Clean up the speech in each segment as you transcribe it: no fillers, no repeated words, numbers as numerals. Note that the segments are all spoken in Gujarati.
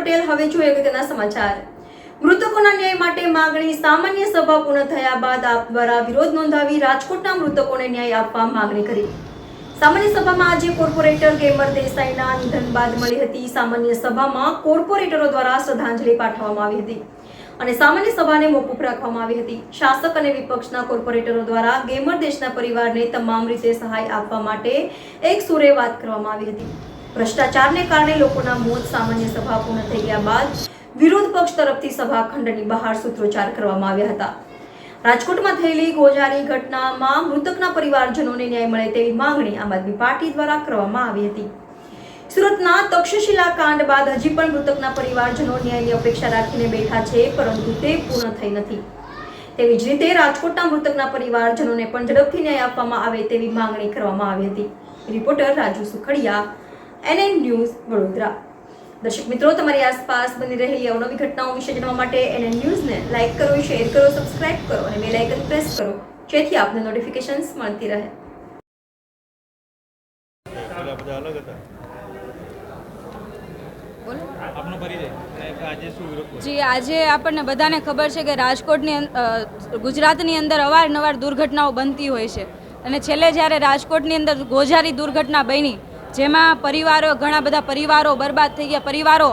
પટેલ। હવે જોઈએ અગત્યના સમાચાર। મૃતકોના ન્યાય માટે માંગણી। સામાન્ય સભા પૂર્ણ થયા બાદ આપ દ્વારા વિરોધ નોંધાવી રાજકોટના મૃતકોને ન્યાય આપવા માંગણી કરી। સામાન્ય સભામાં આજે કોર્પોરેટર ગેમર દેસાઈના નિધન બાદ મળી હતી। સામાન્ય સભામાં કોર્પોરેટરો દ્વારા શ્રદ્ધાંજલિ પાઠવવામાં આવી હતી અને સામાન્ય સભાને મોકૂફ રાખવામાં આવી હતી। શાસક અને વિપક્ષના કોર્પોરેટરો દ્વારા ગેમર દેશના પરિવારને તમામ રીતે સહાય આપવા માટે એક સુરે વાત કરવામાં આવી હતી। ભ્રષ્ટાચારને કારણે લોકોના મોત। સામાન્ય સભા પૂર્ણ થઈ ગયા બાદ વિરોધ પક્ષ તરફથી સભાખંડની બહાર સૂત્રોચ્ચાર કરવામાં આવ્યા હતા। રાજકોટમાં થયેલી ગોઝારી ઘટનામાં મૃતકના પરિવારજનોને ન્યાય મળે તેવી માંગણી આમ આદમી પાર્ટી દ્વારા કરવામાં આવી હતી। સુરતના તક્ષશિલા કાંડ બાદ હજી પણ મૃતકના પરિવારજનો ન્યાયની અપેક્ષા રાખીને બેઠા છે, પરંતુ તે પૂર્ણ થઈ નથી। તેવી જ રીતે રાજકોટના મૃતકના પરિવારજનોને પણ ઝડપથી ન્યાય આપવામાં આવે તેવી માંગણી કરવામાં આવી હતી। Reporter Raju Sukhadia, NN news, Vadodara. દર્શક મિત્રો, તમારી આસપાસ બની રહેલી અવનવી ઘટનાઓ વિશે જાણવા માટે NN ન્યૂઝને લાઇક કરો, શેર કરો, સબસ્ક્રાઇબ કરો અને બેલ આઇકન પ્રેસ કરો, જેથી આપને નોટિફિકેશન્સ મળતી રહે। જી, આજે આપણને બધાને ખબર છે કે રાજકોટની ગુજરાતની અંદર અવારનવાર દુર્ઘટનાઓ બનતી હોય છે અને છેલ્લે જ્યારે રાજકોટની અંદર ગોઝારી દુર્ઘટના બની, જેમાં ઘણા બધા પરિવારો બરબાદ થઈ ગયા। પરિવારો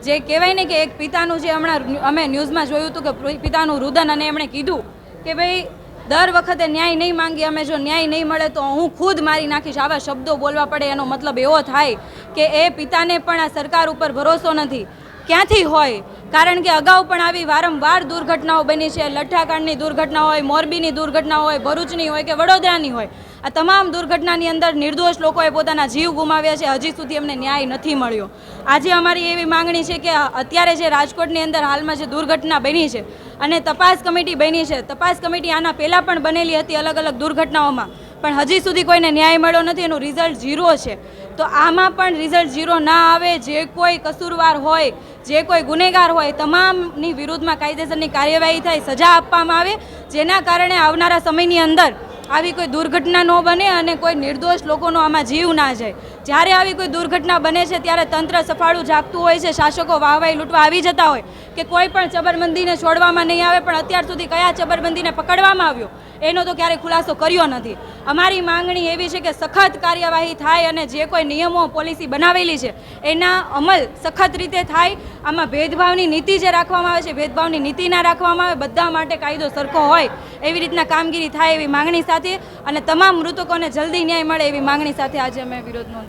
જે કહેવાય ને કે એક પિતાનું, જે હમણાં અમે ન્યૂઝમાં જોયું હતું કે પિતાનું રુદન, અને એમણે કીધું કે ભાઈ દર વખતે ન્યાય નહીં માંગીએ અમે, જો ન્યાય નહીં મળે તો હું ખુદ મારી નાખીશ। આવા શબ્દો બોલવા પડે એનો મતલબ એવો થાય કે એ પિતાને પણ આ સરકાર ઉપર ભરોસો નથી। ક્યાંથી હોય? કારણ કે અગાઉ પણ આવી વારંવાર દુર્ઘટનાઓ બની છે। લઠ્ઠાકાંડની દુર્ઘટના હોય, મોરબીની દુર્ઘટના હોય, ભરૂચની હોય કે વડોદરાની હોય, આ તમામ દુર્ઘટનાની અંદર નિર્દોષ લોકોએ પોતાના જીવ ગુમાવ્યા છે। હજી સુધી અમને ન્યાય નથી મળ્યો। આજે અમારી એવી માંગણી છે કે અત્યારે જે રાજકોટની અંદર હાલમાં જે દુર્ઘટના બની છે અને તપાસ કમિટી બની છે, તપાસ કમિટી આના પહેલાં પણ બનેલી હતી અલગ અલગ દુર્ઘટનાઓમાં, પણ હજી સુધી કોઈને ન્યાય મળ્યો નથી। એનું રિઝલ્ટ 0 છે। તો આમાં પણ રિઝલ્ટ 0 ના આવે। જે કોઈ કસૂરવાર હોય, જે કોઈ ગુનેગાર હોય, તમામની વિરુદ્ધમાં કાયદેસરની કાર્યવાહી થાય, સજા આપવામાં આવે, જેના કારણે આવનારા સમયની અંદર આવી કોઈ દુર્ઘટના ન બને અને કોઈ નિર્દોષ લોકોનો આમાં જીવ ના જાય। જ્યારે આવી કોઈ દુર્ઘટના બને છે ત્યારે તંત્ર સફાળું જાગતું હોય છે, શાસકો વાહવાઈ લૂંટવા આવી જતા હોય કે કોઈ પણ ચબરબંધીને છોડવામાં નહીં આવે, પણ અત્યાર સુધી કયા ચબરબંધીને પકડવામાં આવ્યો એનો તો ક્યારેય ખુલાસો કર્યો નથી। અમારી માંગણી એવી છે કે સખત કાર્યવાહી થાય અને જે કોઈ નિયમો, પોલિસી બનાવેલી છે એના અમલ સખત રીતે થાય। આમાં ભેદભાવની નીતિ જે રાખવામાં આવે છે, ભેદભાવની નીતિ ના રાખવામાં આવે, બધા માટે કાયદો સરખો હોય એવી રીતના કામગીરી થાય એવી માંગણી સાથે અને તમામ મૃતકોને જલ્દી ન્યાય મળે એવી માંગણી સાથે આજે અમે વિરોધ નોંધાવ્યો।